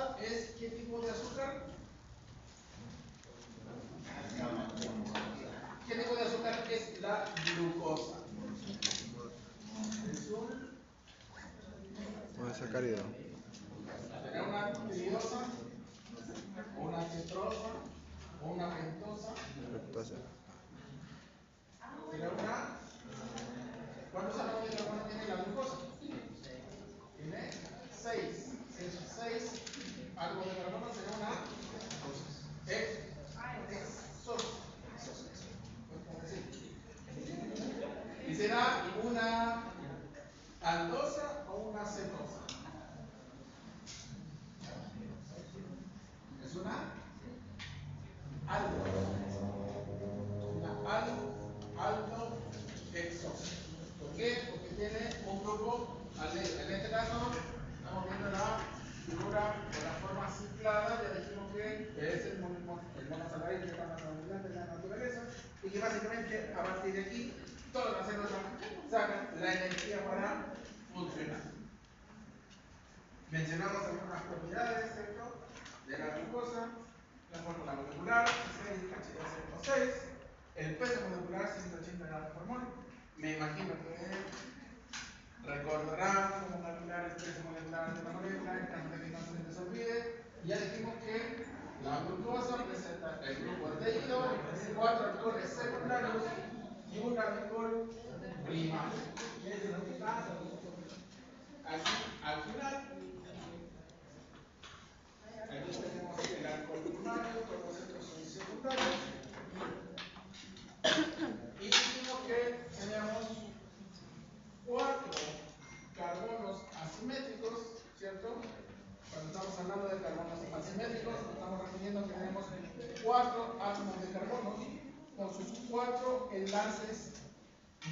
glucosa es ¿qué tipo de azúcar? ¿Qué tipo de azúcar es la glucosa? Es un... Monosacárido. ¿Será una tridosa? ¿O una tetrosa? ¿O una pentosa? Fructosa. ¿Será una? ¿Cuántos átomos de carbono tiene la glucosa? Tiene 6. 6 átomos de carbono será una exosa. ¿Y será una aldosa o una cetosa? Es una aldosa. Una aldohexosa. ¿Por qué? Porque tiene un grupo aldehído. En este caso, estamos viendo la figura o la forma ciclada. Ya dijimos que es el monosacárido que está más abundante en la naturaleza y que básicamente a partir de aquí todas las células sacan la energía para funcionar. Mencionamos algunas propiedades, ¿cierto?, de la glucosa. La fórmula molecular 6H2O6, el peso molecular 180 gramos por mol. Me imagino que recordarán cómo calcular el peso molecular de la molécula en caso de que no se les olvide. Ya dijimos que la glucosa presenta el grupo aldehído, 4 alcoholes secundarios y un alcohol primario. Aquí, al final, aquí tenemos el alcohol primario, todos estos son secundarios. Y dijimos que tenemos 4 carbonos asimétricos, ¿cierto? Cuando estamos hablando de carbonos asimétricos, nos estamos refiriendo a que tenemos 4 átomos de carbono con sus 4 enlaces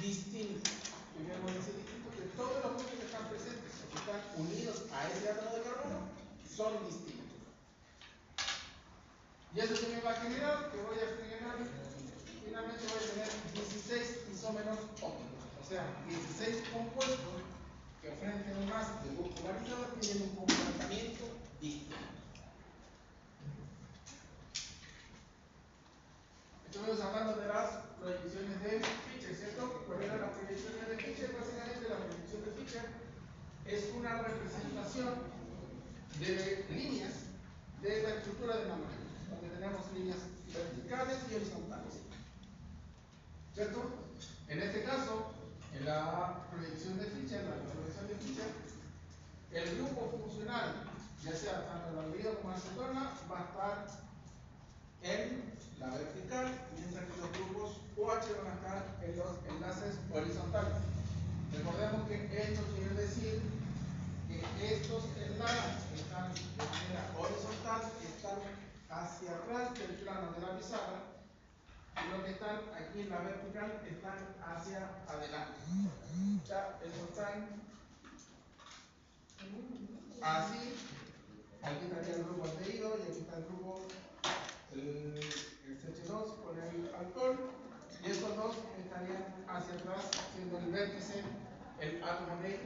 distintos. ¿Qué queremos decir distintos? Que todos los grupos que están presentes o que están unidos a ese átomo de carbono son distintos. ¿Y eso qué me va a generar? Que voy a generar, finalmente voy a tener 16 isómeros ópticos. O sea, 16 compuestos que frente a un más de grupo polarizado tienen un comportamiento distinto. Estuvimos hablando de las proyecciones de Fischer, ¿cierto? ¿Cuáles eran las proyecciones de Fischer? Básicamente la proyección de Fischer es una representación de líneas de la estructura de una molécula, donde tenemos líneas verticales y horizontales, ¿cierto? En este caso, en la proyección de Fischer, la configuración de Fischer, el grupo funcional, ya sea tanto el aldehído como la cetona, va a estar en la vertical, mientras que los grupos OH van a estar en los enlaces horizontales. Recordemos que esto quiere decir que estos enlaces que están de manera horizontal están hacia atrás del plano de la pizarra y los que están aquí en la vertical están hacia adelante. Ya, estos están así. Aquí estaría el grupo aldehído y aquí está el grupo el CH2 con el alcohol, y estos dos estarían hacia atrás, siendo el vértice el átomo de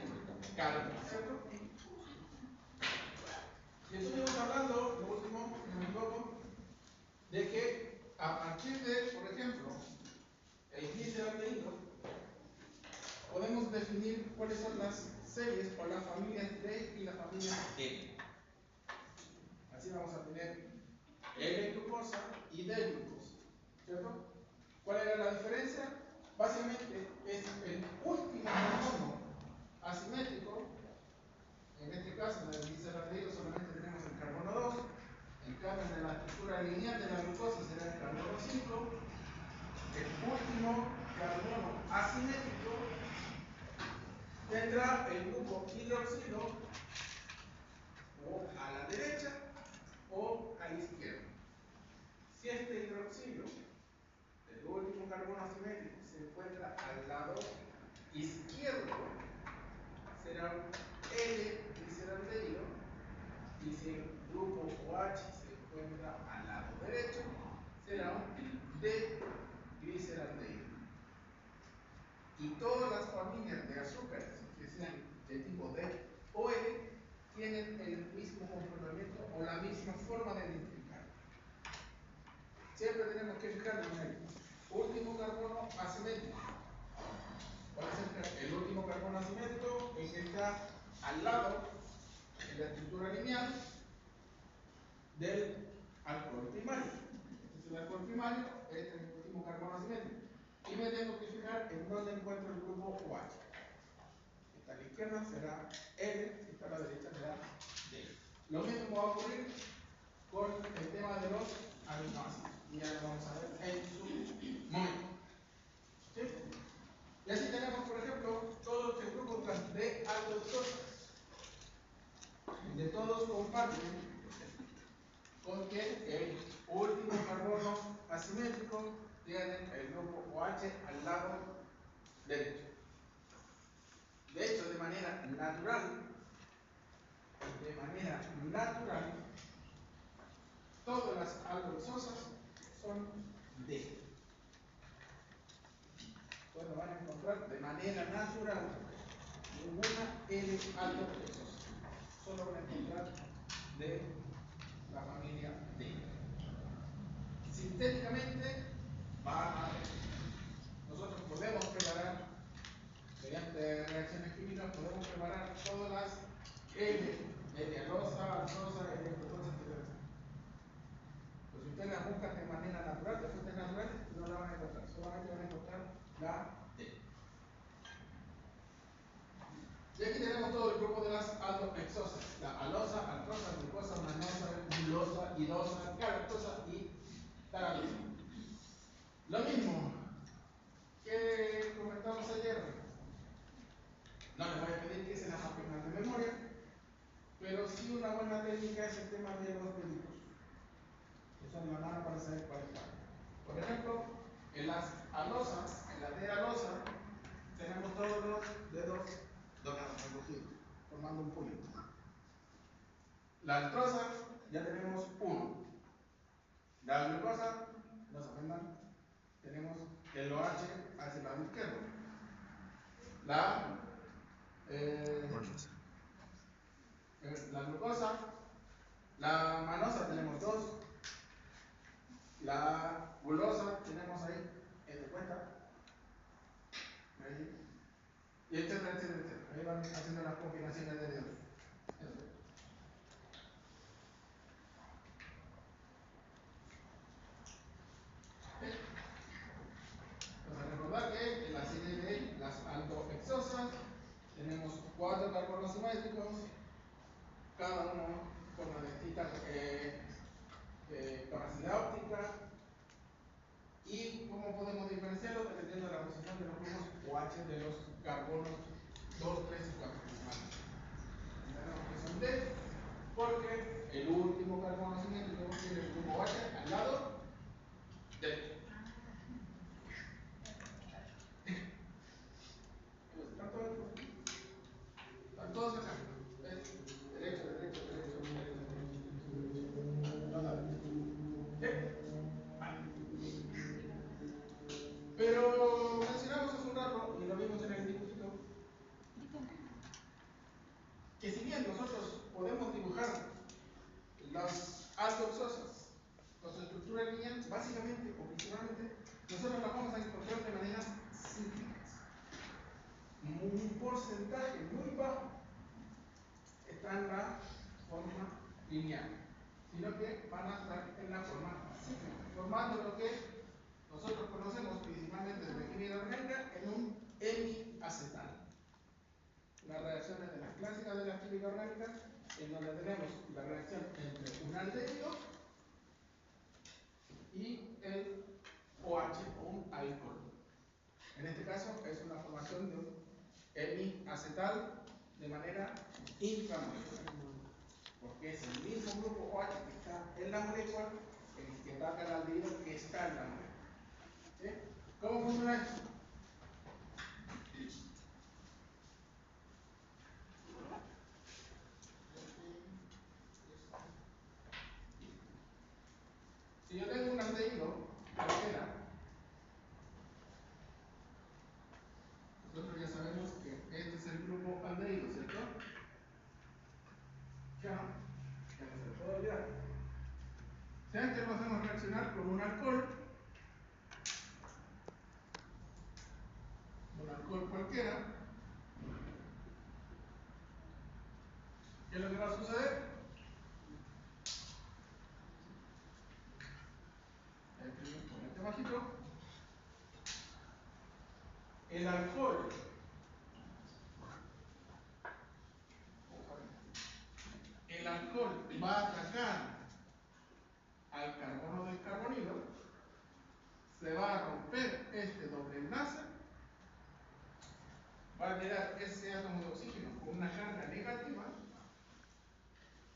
carbono, ¿cierto? Y estuvimos hablando, lo último, si no me equivoco, de que a partir de, por ejemplo, el gliceraldehído, podemos definir cuáles son las series o las familias D y las familias N. Así vamos a tener L-glucosa y D-glucosa, ¿cierto? ¿Cuál era la diferencia? Básicamente es el último carbono asimétrico. En este caso, en el gliceraldehído solamente tenemos el carbono 2. En cambio, en la estructura lineal de la glucosa será el carbono 5. El último carbono asimétrico tendrá el grupo hidroxilo o a la derecha o a la izquierda. Si este hidroxilo, el último carbono asimétrico, se encuentra al lado izquierdo, será un L-gliceraldehído, y si el grupo OH se encuentra al lado derecho, será un D-gliceraldehído. Y todas las familias de azúcares que sean de tipo D o L tienen el mismo comportamiento o la misma forma de identificar. Siempre tenemos que fijarnos en el último carbono asimétrico. ¿Cuál es el último carbono asimétrico? El que está al lado, en la estructura lineal, del alcohol primario. Este es el alcohol primario, este es el último carbono asimétrico. Y me tengo que fijar en dónde encuentro el grupo OH. Si está a la izquierda será L, si está a la derecha será D. Lo mismo va a ocurrir con el tema de los aminoácidos. Y ya lo vamos a ver en su momento. ¿Sí? Y así tenemos, por ejemplo, todos los grupos de aldosas. De todos comparten con que el último carbono asimétrico tiene el grupo OH al lado derecho. De hecho, de manera natural, todas las aldosas son D. Entonces van a encontrar de manera natural ninguna L aldohexosa. Solo van a encontrar de la familia D. Sintéticamente, nosotros podemos preparar, mediante reacciones químicas, podemos preparar todas las L-alosa, aldosa, L-fructosa, etc. Pues si ustedes las buscan de manera natural, de fuentes naturales, no la van a encontrar, solamente van a encontrar la D. Y aquí tenemos todo el grupo de las aldohexosas: la alosa, altrosa, glucosa, manosa, gulosa, idosa, galactosa y taralosa. Lo mismo que comentamos ayer. No les voy a pedir que se las aprendan de memoria, pero sí una buena técnica es el tema de los deditos. Usan la mano para saber cuál es cuál. Por ejemplo, en las alosas, en la D alosa, tenemos todos los dedos doblados, recogidos, formando un puño. La altrosa, ya tenemos uno. La glucosa, no se ofendan, tenemos el OH hacia el lado izquierdo. La glucosa, la manosa tenemos dos. La gulosa tenemos ahí, ¿te cuenta? Ahí. Y etcétera, etcétera, etcétera. Ahí van haciendo las combinaciones de dedos. Entonces, recordar que en la serie de las aldohexosas tenemos 4 carbonos simétricos, cada uno con una distinta capacidad óptica. ¿Y cómo podemos diferenciarlos? Dependiendo de la posición de los grupos OH de los carbonos 2, 3 y 4 principalmente. Tenemos que son D, porque el último carbono simétrico tiene el grupo OH al lado derecho. Están todos acá. Derecho, derecho, derecho, derecho, derecho. No saben. Vale. Pero mencionamos hace un rato, y lo vimos en el dibujito, que si bien nosotros podemos dibujar las aldosas con su estructura lineal, básicamente o principalmente, nosotros las vamos a encontrar de maneras cíclicas. Un porcentaje muy bajo está en la forma lineal, sino que van a estar en la forma cíclica, formando lo que nosotros conocemos principalmente desde química orgánica en un hemiacetal. Las reacciones de las clásicas de la química orgánica, en donde tenemos la reacción entre un aldehído y el OH o un alcohol. En este caso es una formación de un hemiacetal de manera intramolecular, porque es el mismo grupo OH que está en la molécula el que ataca al aldehído que está en la molécula. ¿Sí? ¿Cómo funciona esto? Si yo tengo un aldehído cualquiera, nosotros ya sabemos que este es el grupo aldehído, ¿cierto? Primeramente lo hacemos reaccionar con un alcohol cualquiera. ¿Qué es lo que va a suceder? Ponete bajito. El alcohol va a atacar al carbono del carbonilo, se va a romper este doble enlace, va a quedar ese átomo de oxígeno con una carga negativa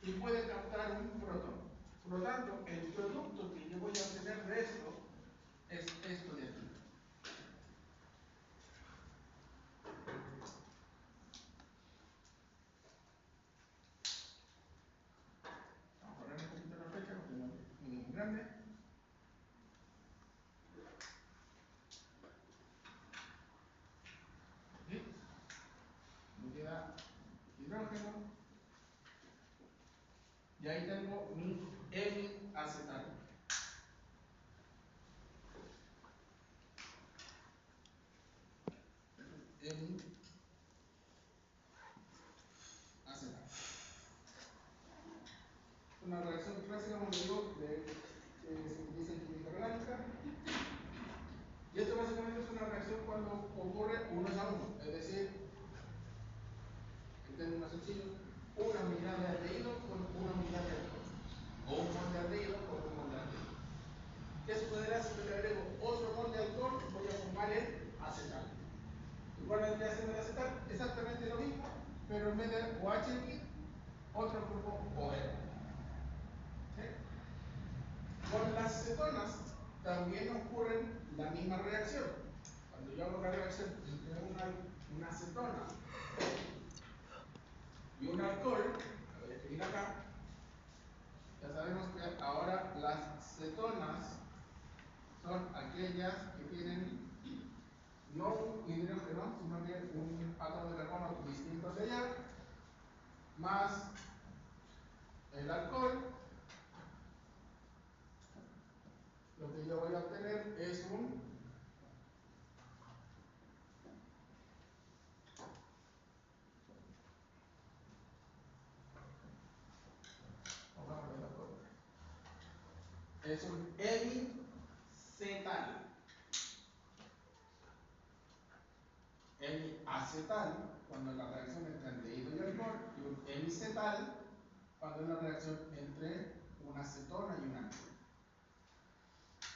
y puede captar un protón. Por lo tanto, el producto que yo voy a obtener de esto es esto de aquí. Vamos a poner un poquito la flecha porque no es muy grande. Aquí me queda hidrógeno. Y ahí tengo mi hemiacetal. Hemiacetal. Una reacción clásica, como digo, que se utiliza en química orgánica. Y esto básicamente es una reacción cuando ocurre uno a uno, es decir, en términos sencillos, una unidad de aldehído con una unidad de alcohol, o un mol de aldehído con un mol de aldehído. ¿Qué sucederá si yo le agrego otro mol de alcohol? Voy a formar el acetal. Igual vendría haciendo el acetal, exactamente lo mismo, pero en vez de OH aquí, otro grupo OR. ¿Sí? Con las cetonas también ocurre la misma reacción. Cuando yo hago la reacción entre una acetona y un alcohol, la voy a escribir acá, ya sabemos que ahora las cetonas son aquellas que tienen no un hidrógeno, sino que un átomo de carbono distinto de allá, más el alcohol. Lo que yo voy a obtener es un hemicetal. Hemiacetal, cuando es la reacción entre aldehído y alcohol, y un hemicetal, cuando es la reacción entre una acetona y un alcohol.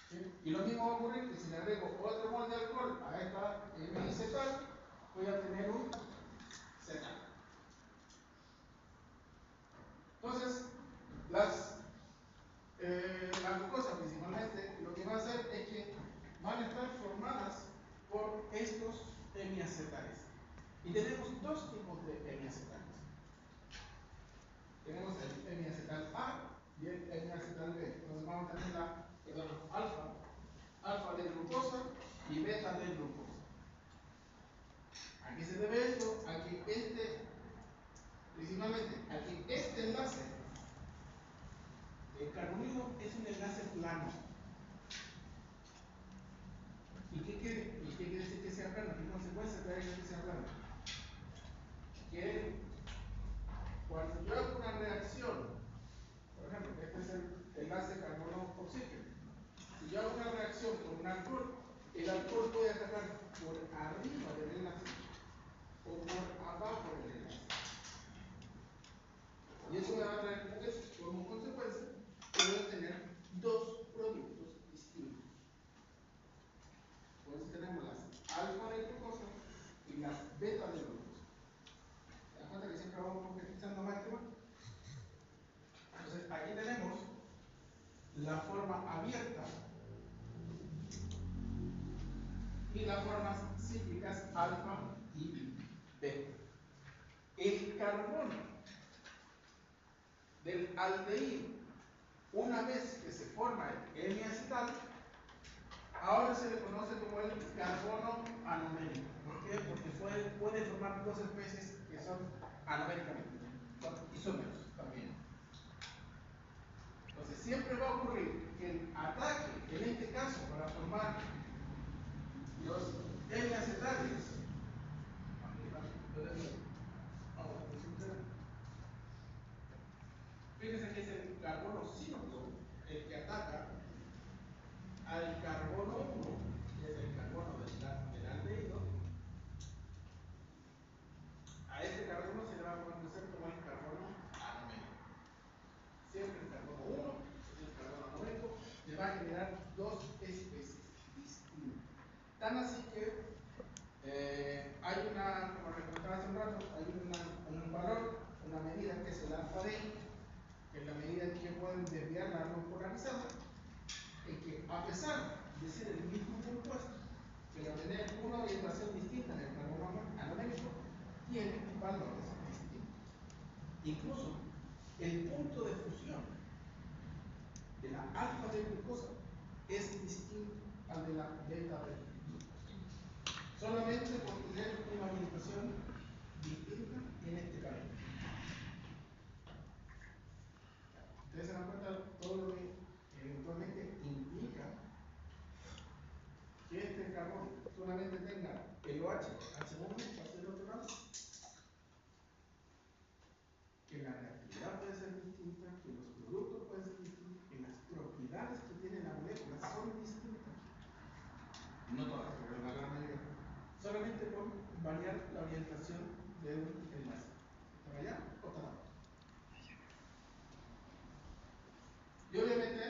¿Sí? Y lo mismo va a ocurrir que si le agrego otro mol de alcohol a esta hemiacetal, voy a tener un cetal. Entonces, la glucosa principalmente lo que va a hacer es que van a estar formadas por estos hemiacetales. Y tenemos dos tipos de hemiacetales. Tenemos el hemiacetal A y el hemiacetal B. Entonces vamos a tener alfa de glucosa y beta de glucosa. ¿A qué se debe esto? A que principalmente, a que este enlace, el carbonilo es un enlace plano. ¿Y qué quiere decir que sea plano? ¿Qué consecuencia trae que sea plano? Que cuando yo hago una reacción, por ejemplo, este es el enlace carbono-oxígeno. Si yo hago una reacción con un alcohol, el alcohol puede atacar por arriba del enlace o por abajo del enlace. Y eso me va a traer como consecuencia que voy a tener dos productos distintos. Por eso tenemos las alfa de glucosa y las beta de glucosa. ¿Se dan cuenta que siempre vamos concretizando máxima? Entonces, aquí tenemos la forma abierta y las formas cíclicas alfa y beta. El carbono del aldehído, una vez que se forma el hemiacetal, ahora se le conoce como el carbono anomérico. ¿Por qué? Porque puede formar dos especies que son anoméricamente, son isómeros también. Entonces siempre va a ocurrir que el ataque, en este caso, para formar los N-acetales, fíjense que es el carbono 5 el que ataca al carbono 1, que es el carbono del aldehído. A este carbono se le va a conocer como el carbono anomérico. Siempre el carbono 1, el carbono anomérico, le va a generar dos especies distintas. Tan así que hay una, como les comentaba hace un rato, hay un valor, una medida que es el alfa D, que es la medida en que pueden desviar la luz polarizada, en que a pesar de ser el mismo compuesto, pero tener una orientación distinta en el carbono anomérico, tiene valores distintos. Incluso el punto de fusión de la alfa de glucosa es distinto al de la beta de glucosa, solamente por tener una orientación distinta en este carbono. Ustedes se dan cuenta de todo lo que eventualmente implica que este carbono solamente tenga el OH H1 hacia el otro lado, que la reactividad puede ser distinta, que los productos pueden ser distintos, que las propiedades que tiene la molécula son distintas. No todas, pero la gran mayoría. Solamente por variar la orientación de un enlace. ¿Para allá o para abajo? Y obviamente,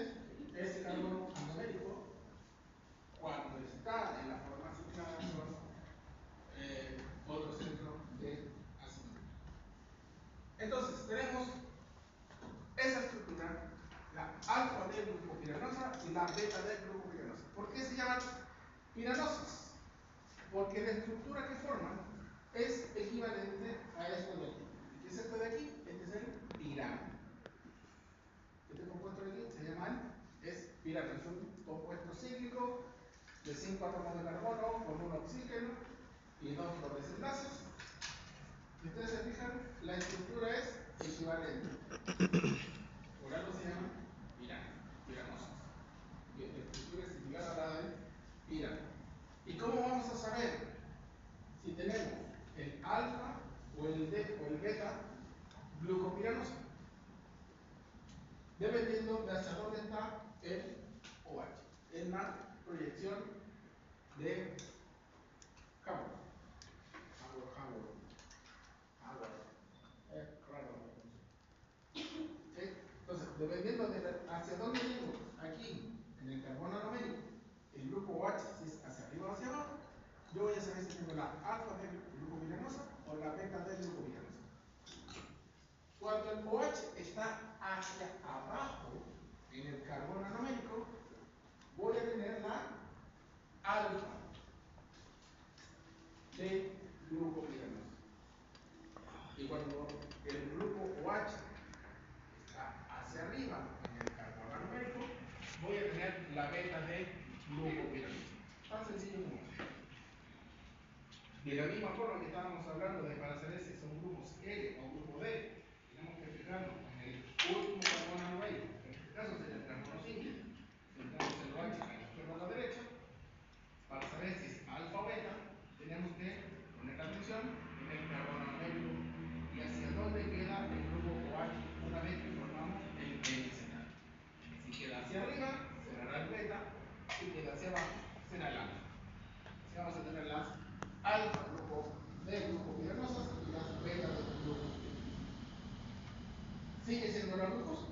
ese carbono anomérico, cuando está en la forma ciclada, son otro centro de asimetría. Entonces, tenemos esa estructura, la alfa del grupo piranosa y la beta del grupo piranosa. ¿Por qué se llaman piranosas? Porque la estructura que forman es equivalente a esto de aquí. ¿Qué es esto de aquí? Este es el pirano. Este compuesto de aquí se llama, es pirano, es un compuesto cíclico de 5 átomos de carbono con un oxígeno y dos dobles enlaces. Si ustedes se fijan, la estructura es equivalente. Por algo se llama piranosas. Y la estructura es similar a la del pirano. ¿Y cómo vamos a saber si tenemos el alfa o el beta glucopiranosa? Dependiendo de hacia dónde está el OH, en la proyección de Howard. Raro. ¿Sí? Entonces, dependiendo de hacia dónde tengo aquí en el carbono anomérico el grupo OH, si es hacia arriba o hacia abajo, yo voy a saber si tengo la alfa del glucopiranosa o la beta del glucopiranosa. Cuando el OH está hacia abajo en el carbono anomérico, voy a tener la alfa de glucopiranosa. Y cuando el grupo OH está hacia arriba en el carbono anomérico, voy a tener la beta de glucopiranosa. Tan sencillo como eso. De la misma forma que estábamos hablando de para saber si son grupos L o grupo D, tenemos que fijarnos en el último carbono anomérico, en este caso sería el carbono 5, centramos el OH a la izquierda o a la derecha. Para saber si es alfa o beta, tenemos que poner la atención en el carbono anomérico y hacia dónde queda el grupo OH una vez que formamos el N-acetal. Si queda hacia arriba, será el beta, si queda hacia abajo, será el alfa. Así vamos a tener las alfa grupo de glucopiranosas y las beta de glucopiranosas. ¿Sigue siendo la glucosa?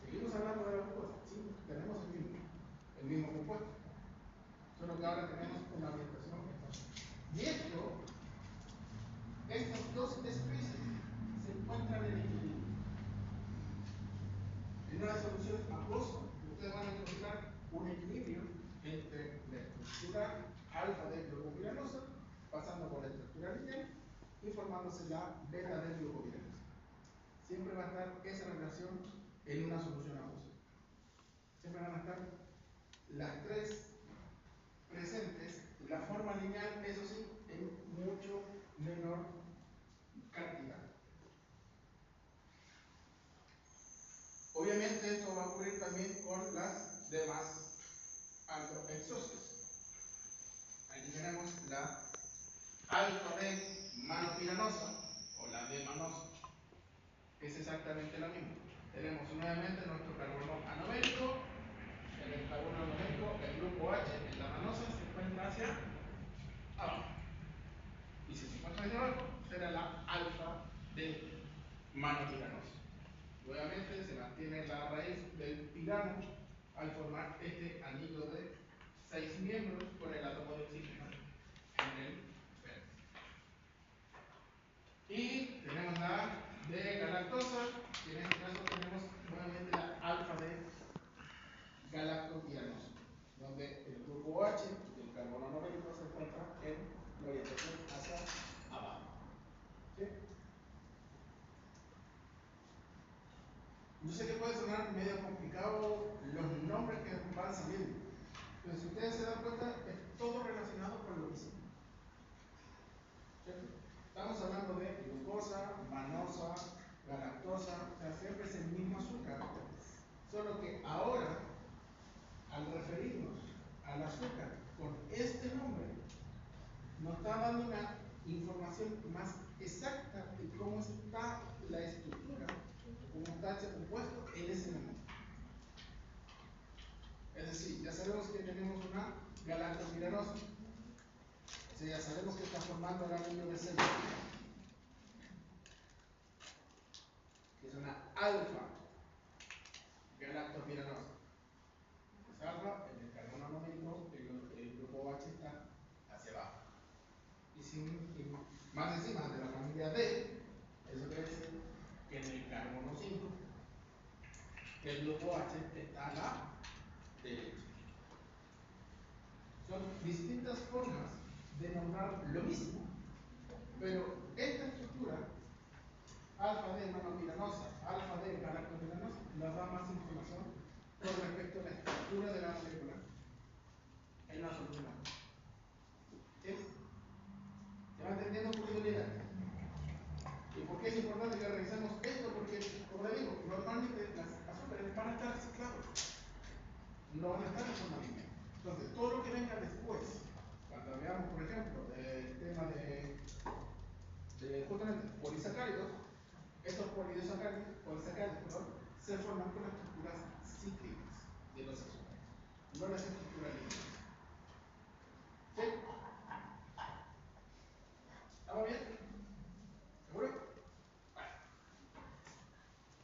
Seguimos hablando de la glucosa. Sí, tenemos el mismo compuesto. Solo que ahora tenemos una orientación. Y estas dos especies se encuentran en equilibrio. En una solución acuosa, ustedes van a encontrar un equilibrio entre la estructura alfa de glucopiranosa, pasando por la estructura lineal y formándose la beta de glucopiranosa. Siempre va a estar esa relación en una solución acuosa. Siempre van a estar las tres presentes, la forma lineal, eso sí, en mucho menor cantidad. Obviamente es exactamente lo mismo. Tenemos nuevamente nuestro carbono anomérico. En el carbono anomérico, el grupo H en la manosa se encuentra hacia abajo. Y si se encuentra hacia abajo, será la alfa de mano tiranosa. Nuevamente se mantiene la raíz del tirano al formar este anillo de 6 miembros con el átomo de oxígeno en el verde. Y tenemos la de galactosa, y en este caso tenemos nuevamente la alfa de galactotiranosa, donde el grupo OH del carbono anomérico se encuentra en la orientación hacia abajo. ¿Sí? Yo sé que puede sonar medio complicado los nombres que van saliendo, pero si ustedes se dan cuenta, es todo relacionado con lo mismo. ¿Cierto? Estamos hablando de glucosa, manosa, galactosa, o sea, siempre es el mismo azúcar, solo que ahora, al referirnos al azúcar con este nombre, nos está dando una información más exacta de cómo está la estructura, cómo está ese compuesto en ese momento. Es decir, ya sabemos que tenemos una galactotiranosa, o sea, ya sabemos que está formando el anillo de sello, que es una alfa galactotiranosa. Es alfa, en el carbono anomérico, el grupo OH está hacia abajo. Y más encima de la familia D, eso quiere decir que en el carbono 5, el grupo OH está a la derecha. Son distintas formas de nombrar lo mismo, pero esta estructura, alfa D monotiranosa, alfa D galactotiranosa, nos da más información con respecto a la estructura de la molécula en la solución. ¿Sí? ¿Se va entendiendo un poquito la idea? ¿Y por qué es importante que revisemos esto? Porque, como le digo, normalmente las azúcares van a estar reciclados, no van a estar en forma lineal. Entonces, todo lo que venga después, cuando veamos, por ejemplo, el tema de justamente polisacáridos, estos polisacáridos, se forman con las estructuras cíclicas de los azúcares, no las estructuras lineales. ¿Sí? ¿Estamos bien? ¿Seguro? Vale.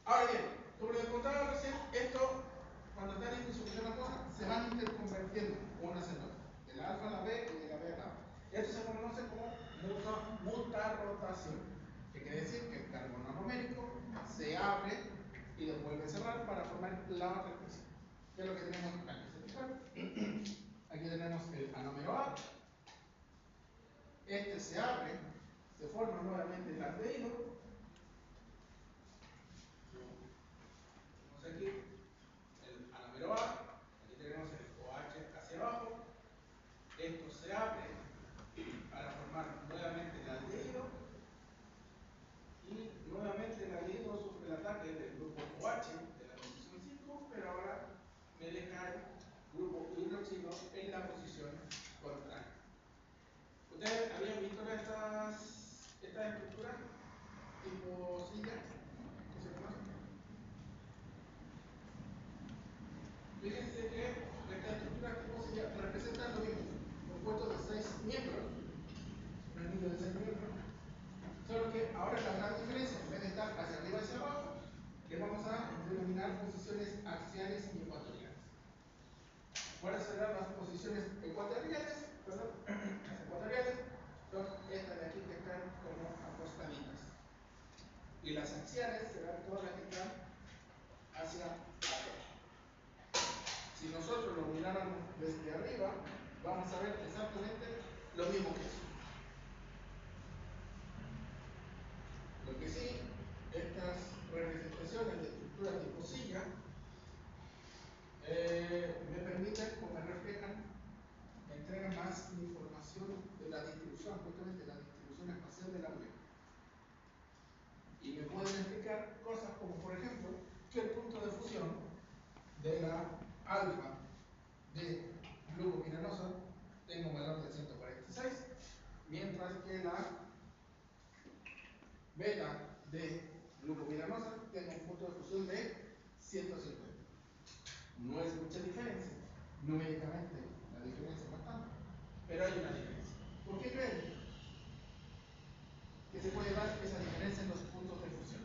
Ahora bien, como les contaba recién, esto, cuando están en disolución acuosa, se van interconvertiendo unas en otras, de la alfa a la B y de la B a la A. Esto se conoce como mutarrotación, que quiere decir que el carbono anomérico se abre y lo vuelve a cerrar para formar la otra especie. ¿Qué es lo que tenemos aquí? Aquí tenemos el anómero A, este se abre, se forma nuevamente el aldehído. Tenemos aquí el anómero A, aquí tenemos el OH hacia abajo, esto se abre para formar nuevamente el aldehído y nuevamente el aldehído sufre el ataque del grupo OH de la posición 5, pero ahora me deja el grupo hidroxilo en la posición contraria. ¿Ustedes habían visto estas estructuras tipo silla que se conocen? Fíjense que esta estructura tipo silla representa lo mismo, compuesto de 6 miembros, un anillo de 6 miembros, solo que ahora la gran diferencia, en vez de estar hacia arriba y hacia abajo, le vamos a denominar posiciones axiales y ecuatoriales. ¿Cuáles serán las posiciones ecuatoriales? Perdón, las ecuatoriales son estas de aquí que están como acostaditas. Y las axiales serán todas las que están hacia abajo. Si nosotros lo miráramos desde arriba, vamos a ver exactamente lo mismo que eso. Lo que sí, estas representaciones de estructura tipo silla me permiten o me reflejan, me entregan más información de la distribución, justamente la distribución espacial de la molécula. Y me pueden explicar cosas como, por ejemplo, que el punto de fusión de la alfa de glucomiranosa tenga un valor de 146, mientras que la beta de glucomiranosa, tengo un punto de fusión de 150. No es mucha diferencia. Numéricamente la diferencia no es tanta, pero hay una diferencia. ¿Por qué creen que se puede dar esa diferencia en los puntos de fusión?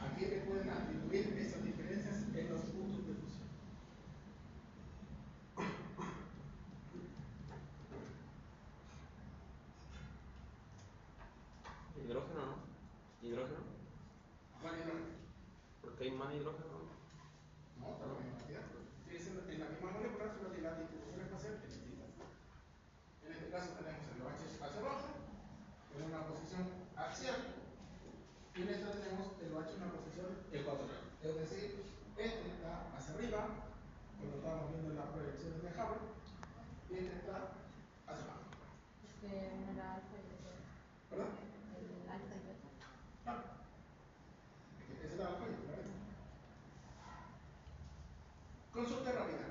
¿A qué le pueden atribuir esas diferencias en los puntos de fusión? Hidrógeno, ¿no? Hidrógeno. ¿Cuál hidrógeno? Porque hay más hidrógeno. No, está la misma cantidad. Sigue siendo en la misma molécula, solo que la distribución espacial es distinta. En este caso tenemos el OH hacia abajo, en una posición axial, y en esta tenemos el OH en una posición ecuatorial. Es decir, este está hacia arriba, como estábamos viendo en las proyecciones de Hubble, y este está hacia abajo. No era alfa y beta. ¿Perdón? El alfa y beta. Claro. Esa es la alfa y la beta. Consulta rápida.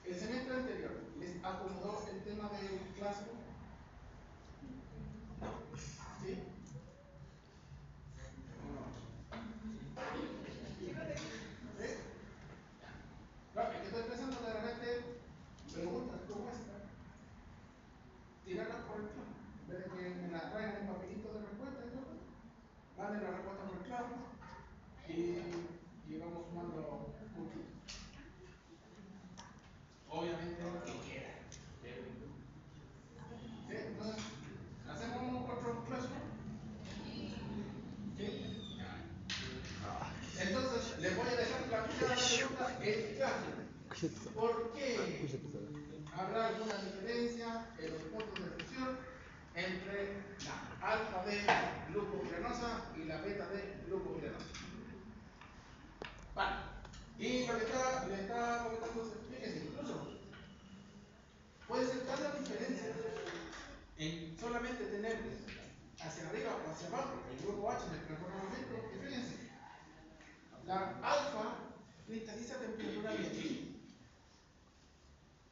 El semestre anterior les acomodó el tema del clásico. ¿Sí? ¿O no? ¿Sí? Claro, es que estoy pensando de repente preguntas como esta, tirarlas por el clavo. En vez de que me las traigan en papelito de respuesta, manden la respuesta por el clavo y vamos sumando puntitos. Obviamente lo que quiera. ¿Sí? Entonces, ¿hacemos otro clásico? ¿Sí? Entonces, les voy a dejar planteada la pregunta el clásico. ¿Por qué habrá alguna diferencia en los puntos de fusión entre la alfa de glucomiranosa y la beta de glucomiranosa? Vale. Y lo que le está comentando, fíjense, incluso puede ser tal la diferencia en solamente tener hacia arriba o hacia abajo el grupo H en el carbono que fíjense, la alfa cristaliza a temperatura ambiente.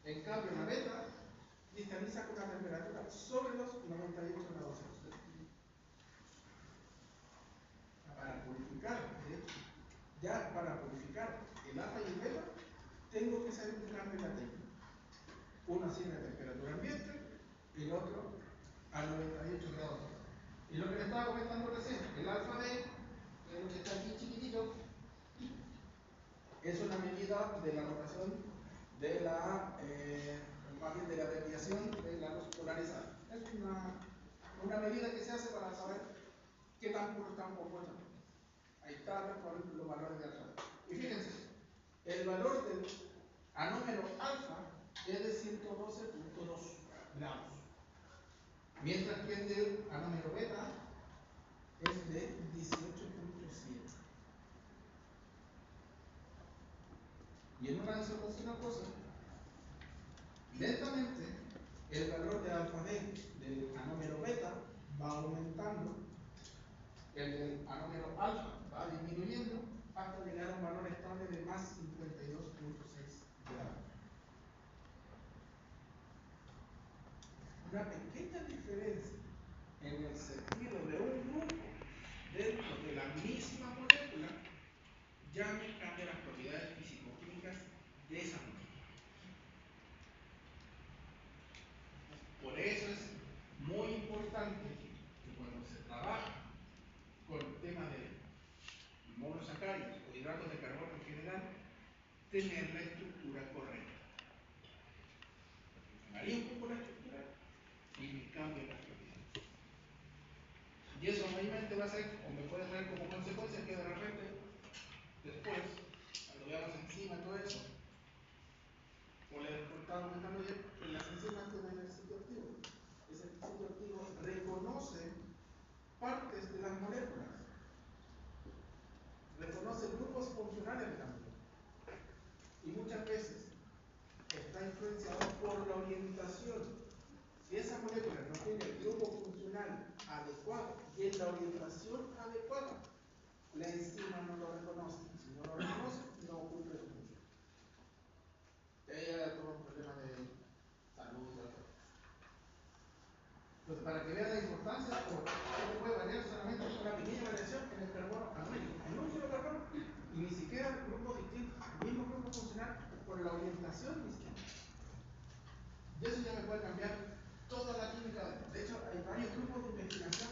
En cambio, la beta cristaliza con una temperatura sobre los 98 grados Celsius. Para purificar, de hecho, ya para purificar el alfa y el beta, tengo que hacer un cambio en la técnica. Uno asciende a temperatura ambiente, el otro a 98 grados Celsius. Y lo que le estaba comentando recién, el alfa D, que es lo que está aquí chiquitito, es una medida de la rotación de la, más bien de la desviación de la luz polarizada. Es una medida que se hace para saber qué tan puro está un compuesto. Ahí está con los valores de alfa. Y fíjense, el valor del anómero alfa es de 112.2 grados, mientras que el del anómero beta es de 18.7. Y en una cosa, lentamente el valor de alfa D del anómero beta va aumentando, el del anómero alfa va disminuyendo hasta llegar a un valor estable de más 52.6 grados. Una pequeña diferencia en el sentido de un grupo dentro de la misma molécula ya me cambia las propiedades físico-químicas de esa molécula. Por eso es muy importante que cuando se trabaja con el tema de monosacáridos o hidratos de carbono en general, tener la estructura correcta. Me varía un poco la estructura y me cambia la propiedades. Y eso mayormente va a ser, o me puede traer como consecuencia que de repente, después, cuando veamos encima todo eso, o le estaba comentando ayer, en las enzimas tienen el sitio activo. Ese sitio activo reconoce partes de las moléculas, reconoce grupos funcionales de la molécula. Y muchas veces está influenciado por la orientación. Si esa molécula no tiene el grupo funcional adecuado y en la orientación adecuada, la enzima no lo reconoce. Si no lo reconoce, no cumple su función. Y ahí hay todo un problema de salud. Entonces, para que vean la importancia, se puede variar solamente una pequeña variación en el carbono anónico, en un solo carbono, y ni siquiera grupos distintos, mismo grupo funcional, por la orientación distinta. Y eso ya me puede cambiar toda la química. De hecho, hay varios grupos de investigación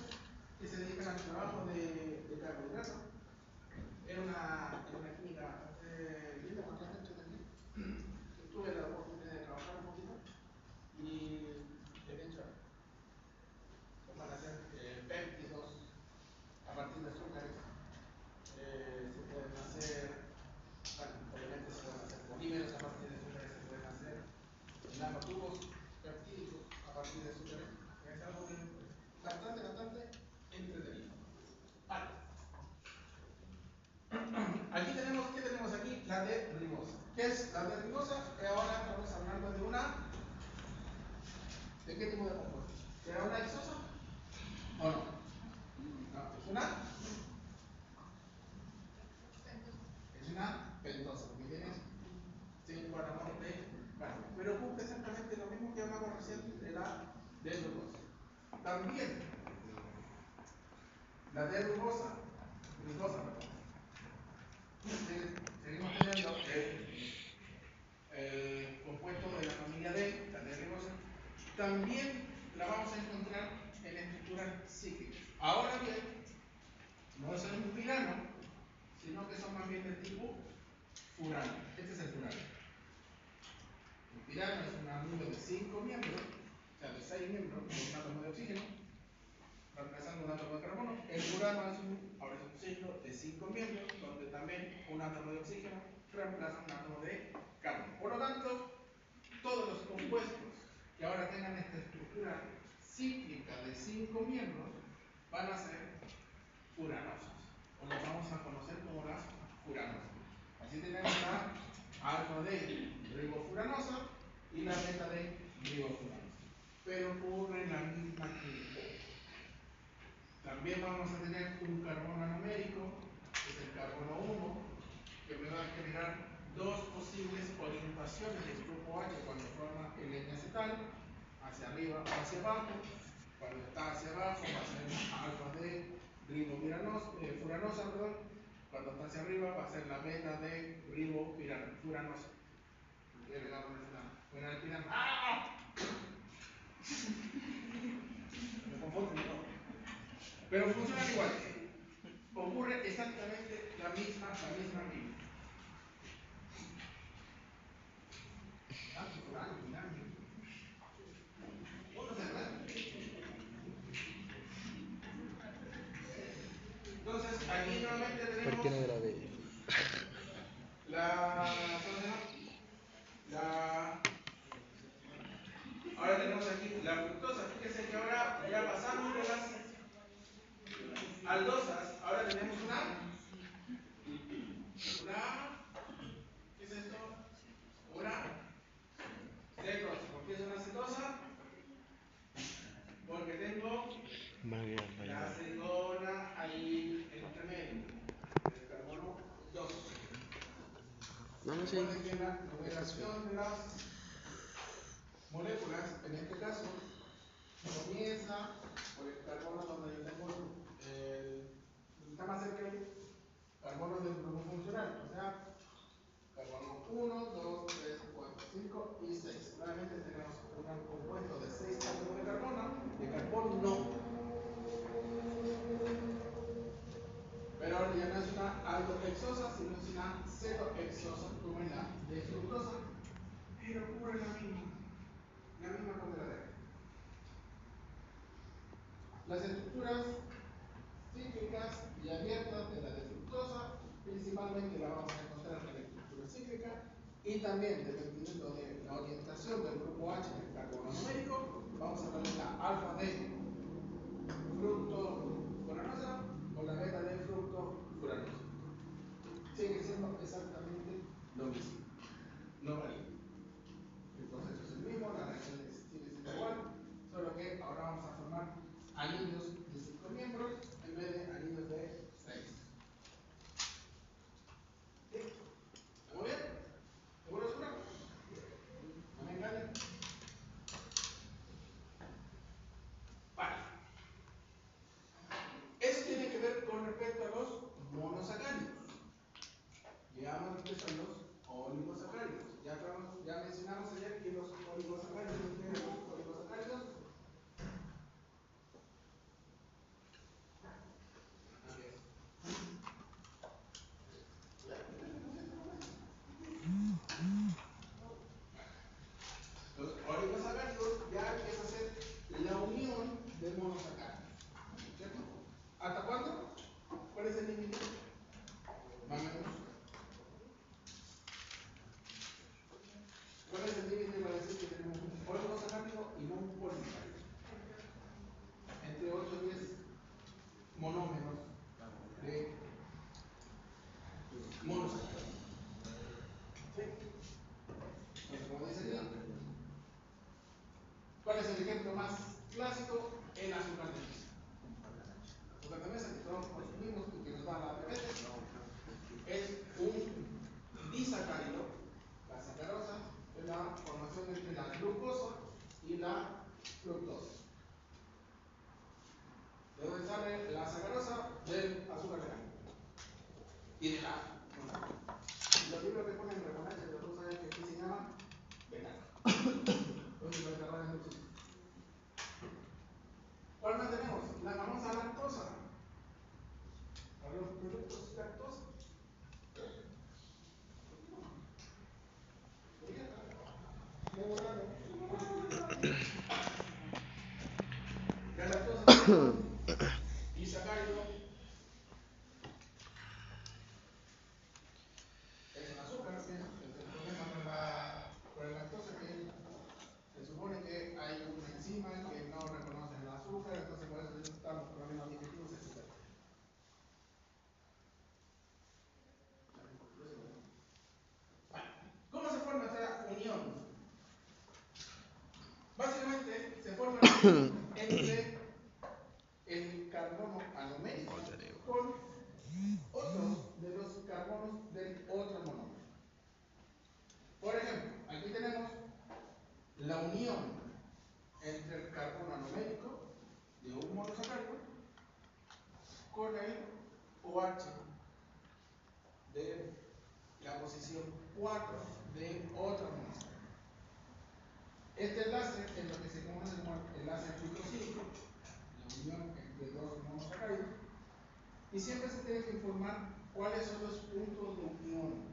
que se dedican al trabajo de carbohidratos. Era una química bastante linda, bastante entretenida. Tuve la oportunidad de trabajar un poquito y de hecho van a hacer péptidos a partir de azúcares. Se pueden hacer, bueno, obviamente se pueden hacer polímeros a partir de azúcares, se pueden hacer nanotubos peptídicos a partir de azúcares. Es algo que es bastante entretenido. Vale. Aquí tenemos, ¿qué tenemos aquí? La D-ribosa. ¿Qué es la D-ribosa? Que ahora estamos hablando de una. ¿De qué tipo de compuesto? ¿Será una hexosa? ¿O no? No, es una pentosa, porque tiene 5 átomos de carbono. Pero cumple exactamente lo mismo que hablamos recién de la D-glucosa. También, la D-glucosa, seguimos teniendo el compuesto de la familia D, la D-ribosa, también la vamos a encontrar en estructuras cíclicas. Ahora bien, no son un pirano, sino que son más bien del tipo furano. Este es el furano. El pirano es un anillo de 5 miembros, o sea, de 6 miembros, con un átomo de oxígeno, reemplazando un átomo de carbono. El furano es un ciclo de 5 miembros, donde también un átomo de oxígeno reemplaza un átomo de carbono. Por lo tanto, todos los compuestos que ahora tengan esta estructura cíclica de 5 miembros van a ser furanosos, o los vamos a conocer como las furanosas. Así tenemos la alfa D ribofuranosa y la beta D ribofuranosa, pero ocurre la misma química. También vamos a tener un carbono anomérico, que es el carbono 1, que me va a generar dos posibles orientaciones del grupo H cuando forma el N-acetal, hacia arriba o hacia abajo. Cuando está hacia abajo va a ser alfa D ribofuranosa, cuando está hacia arriba va a ser la beta D ribofuranosa. ¡Ah! Me confundo, ¿no? Pero funcionan igual. Ocurre exactamente la misma química. Entonces, aquí nuevamente tenemos. ¿Por qué no grabé? Ahora tenemos aquí la fructosa. Fíjense que ahora ya pasamos de las aldosas. Ahora tenemos ¿qué es esto? Una cetosa. ¿Por qué es una cetosa? Porque tengo la acetona ahí entre medio, el carbono 2. Recuerden que la numeración de las moléculas, en este caso, comienza por el carbono donde yo tengo está más cerca el carbono del grupo funcional, o sea, carbono 1, 2, 3, 4, 5 y 6. Nuevamente tenemos un compuesto de 6 átomos de carbono no. Pero ahora ya no es una aldohexosa, sino es una cetohexosa, como en la de fructosa, pero ocurre la misma congradera. Las estructuras cíclicas y abiertas de la de fructosa, principalmente la vamos a encontrar en la estructura cíclica y también, dependiendo de la orientación del grupo H en el carbono numérico, vamos a tener la alfa D fructofuranosa o la beta D fructofuranosa. Sigue siendo exactamente lo mismo, no varía. El proceso es el mismo, la reacción sigue siendo igual, solo que ahora vamos a formar anillos de 5 miembros en vez de anillos de 6. ¿Sí? ¿Estamos bien? ¿Seguro, seguro? ¿No me engañan? más clásico, el azúcar de mesa. Azúcar de mesa que todos consumimos y que nos da la diabetes es un disacárido, la sacarosa, es la formación entre la glucosa y la fructosa. ¿De dónde sale la sacarosa? Del azúcar de caña y de la y los libros que ponen remolacha, los dos saben que aquí se llama betarraga. Entonces, la betarraga es muy chiquita. ¿Cuál más tenemos? La famosa lactosa. Para los productos lactosa. La lactosa es un disacárido, es un azúcar, ¿sí? El problema con la lactosa es que se supone que hay una enzima que no reconoce el azúcar, entonces por eso estamos problemas digestivos, etc. Bueno, ¿cómo se forma esta unión? Básicamente se forma entre el carbono anomérico con otros de los carbonos del otro monómero. Por ejemplo, aquí tenemos la unión entre el carbono anomérico de un monosacárido con el OH de la posición 4 de otro monosacárido. Este enlace es lo que se conoce como enlace glutosílico, la unión entre dos monosacáridos, y siempre se tiene que informar cuáles son los puntos de unión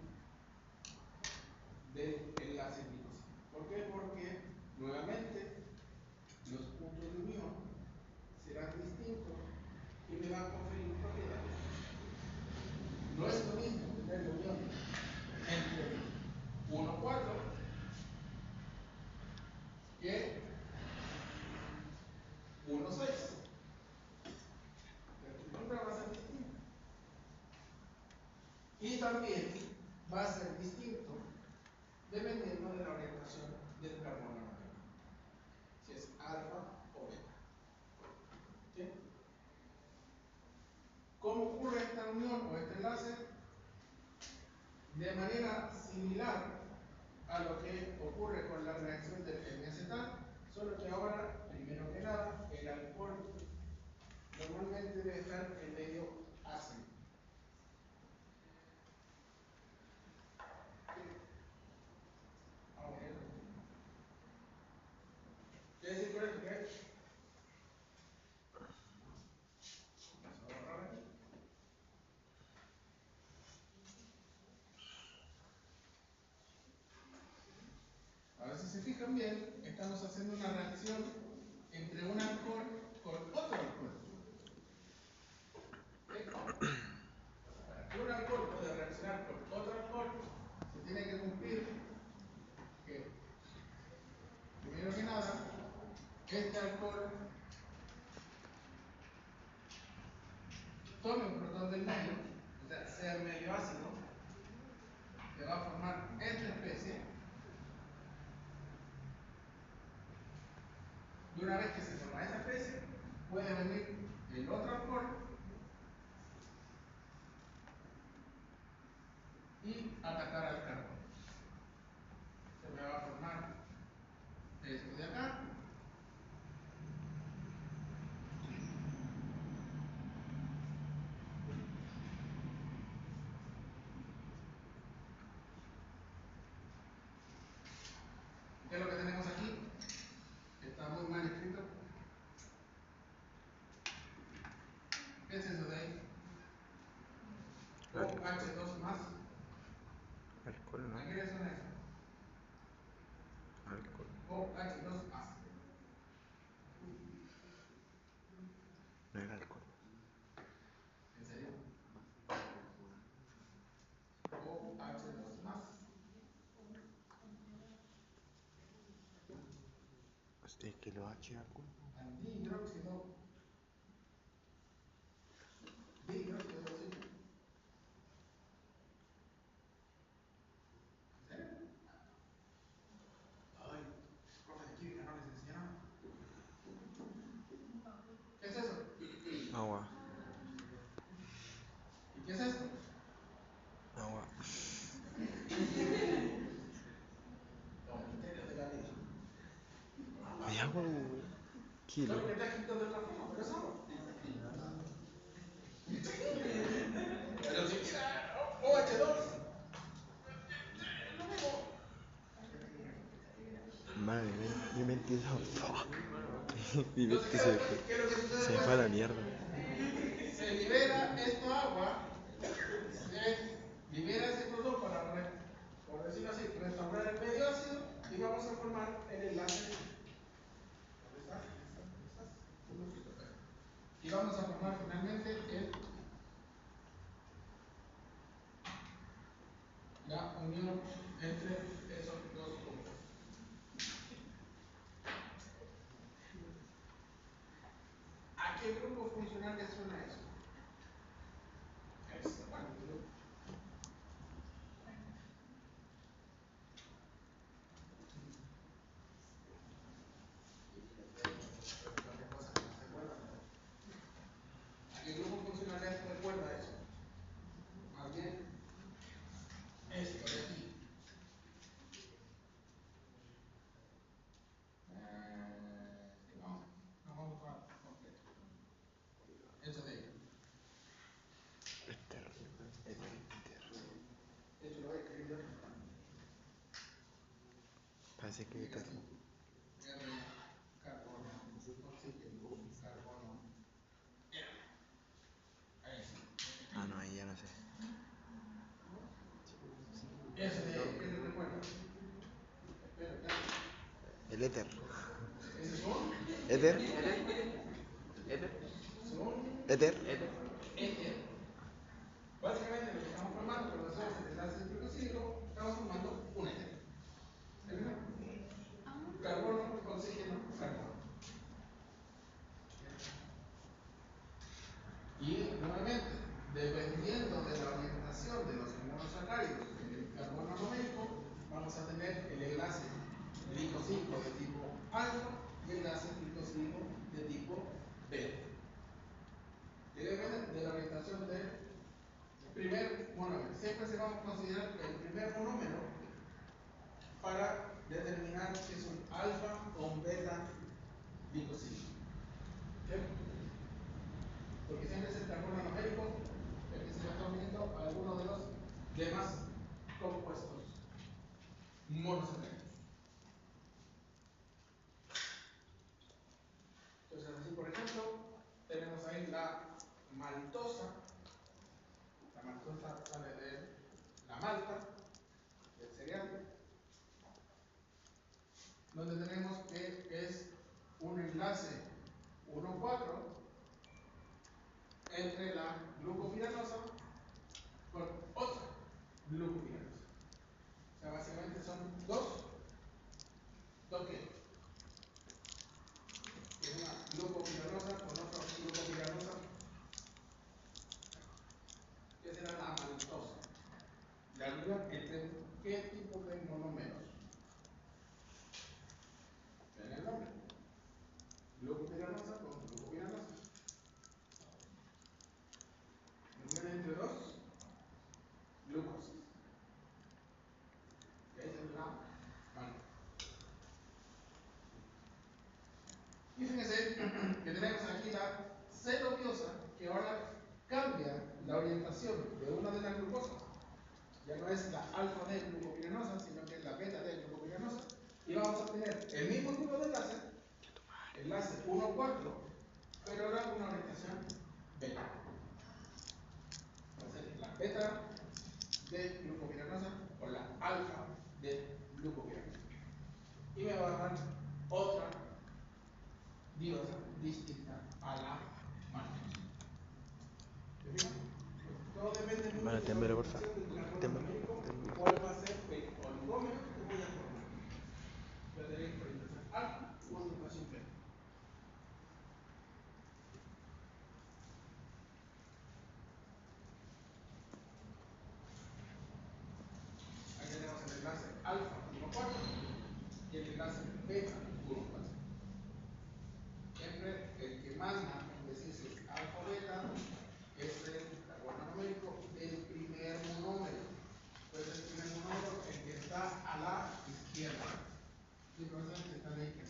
del enlace glutosílico. ¿Por qué? Porque nuevamente los puntos de unión serán distintos y me van a conferir propiedades. No es lo mismo tener la unión entre 1,4 que 1,6. La estructura va a ser distinta. Y también va a ser distinto dependiendo de la orientación del carbono anomérico, si es alfa o beta. ¿Sí? ¿Cómo ocurre esta unión o este enlace? De manera similar a lo que ocurre con la reacción del N-acetal, solo que ahora, primero que nada, el alcohol normalmente debe estar en medio ácido. Vamos a ver. ¿Quiere decir por esto que vamos a borrar aquí? Ahora, si se fijan bien, estamos haciendo una reacción entre un alcohol con otro alcohol. Para que un alcohol pueda reaccionar con otro alcohol, se tiene que cumplir que, primero que nada, este alcohol tome un protón del medio, o sea, sea medio ácido, que va a formar esta especie, y una vez que se forma esta especie, puede venir el otro alcohol y atacar al carbono. Se me va a formar esto de acá, ¿qué es lo que tenemos aquí? Está muy mal escrito. ¿Qué es eso de ahí? OH2 más. Alcohol, ¿no? ¿A qué le suena eso? Alcohol. OH2 más. No era alcohol. ¿En serio? OH2 más. Este que lo H alcohol. Dihidróxido. Dihidróxido de oxígeno. ¿En serio? Ay, profe de química no les enseñaron. agua, kilo. Solo que está escrito de otra forma, pero es agua. Pero si queda OH2, lo mismo. Madre mía, mi mente mi mente Entonces, ¿qué es lo que sucede? se fue a la mierda. Se libera esta agua, se libera ese producto para, por decirlo así, restaurar el medio ácido y vamos a formar el enlace. ¿Dónde estás? Y vamos a formar finalmente la unión entre esos dos grupos. ¿A qué grupo funcional le suena eso? Bueno, ¿a qué grupo funcional les recuerda eso? Más bien, esto de aquí. No vamos a completo. Eso de ahí. Esto lo voy a escribir de otra forma. Parece que está así. Carbono, oxígeno, carbono. Ahí sí. Ah, no, ahí ya no sé. Ese de ahí, ¿qué te recuerda? Espera, ya. El éter. ¿Ese es un? ¿Éter? ¿Es un? ¿Éter? Éter. Básicamente lo que estamos formando cuando hacemos el enlace glucosílico, estamos formando un éter. ¿Verdad? Carbono, oxígeno, carbono. Y nuevamente, dependiendo de la orientación de los monosacáridos en el carbono numérico, vamos a tener el enlace glicosílico de tipo alfa y el enlace glicosílico de tipo beta. Y depende de la orientación del primer monómero. Siempre se va a considerar el primer monómero para determinar si es un alfa o un beta glicosílico. ¿Okay? Porque siempre es el carbono numérico el que se le está uniendo a alguno de los demás compuestos monosacáridos. Entonces, así por ejemplo, tenemos ahí la maltosa. La maltosa sale de la malta, del cereal, donde tenemos que es un enlace 1,4 entre la glucopiranosa con otra glucopiranosa. O sea, básicamente son dos toques. Es una glucopiranosa con otra glucopiranosa, que será la maltosa. La unión entre qué tipo de monómeros. ¿Ven el nombre? Glucopiranosa con glucopiranosa. Unión entre dos glucosas. Que es la maltosa. Y fíjense que tenemos aquí la celuliosa, que ahora cambia la orientación de una de las glucosas. Ya no es la alfa D glucopiranosa, sino que es la beta D glucopiranosa. Y vamos a tener el mismo tipo de enlace 1,4, pero ahora una orientación beta. Va a ser la beta D glucopiranosa o la alfa D glucopiranosa. Y me va a dar otra diosa distinta a la maltosa. ¿Te fijas? Todo depende mucho Bueno, de la témbelo, porfa. orientación del carbono Témbelo. numérico, cuál va a ser el oligómero que voy a formar. Voy a tener orientación alfa o orientación beta. Aquí tenemos el enlace alfa 1,4 y el enlace beta 1,4. Siempre el que manda en decir si es alfa o beta es el carbono numérico del primer monómero. Pues el primer monómero el que está a la izquierda. Y probablemente está a la izquierda.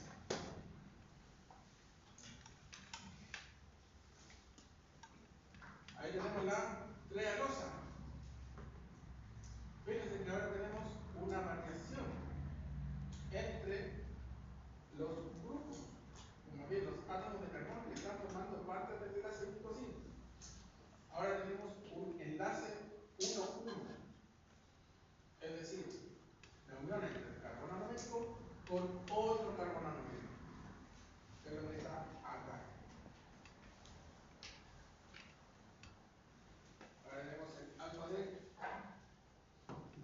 otro carbono numérico, que es lo que está acá. Ahora tenemos el alfa de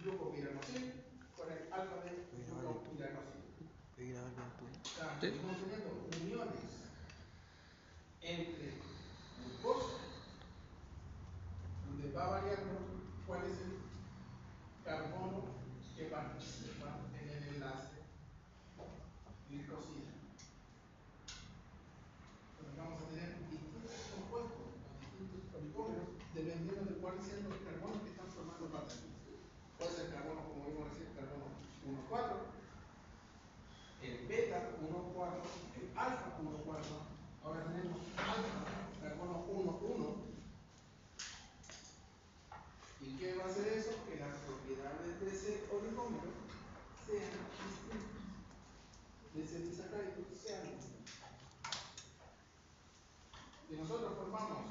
glucopiranosil con el alfa de glucopiranosil. Estamos teniendo uniones entre glucosa, donde va variando cuál es el carbono que participa en el enlace glicosida. Entonces vamos a tener distintos compuestos, distintos oligómeros, dependiendo de cuáles sean los carbonos que están formando parte de él. Puede ser carbono, como vimos recién, carbono 1,4, el beta 1,4, el alfa 1,4. Ahora tenemos alfa, carbono 1,1. ¿Y qué va a hacer eso? Que las propiedades de ese oligómero sean distintas, de ese disacárido sean distintas. Si nosotros formamos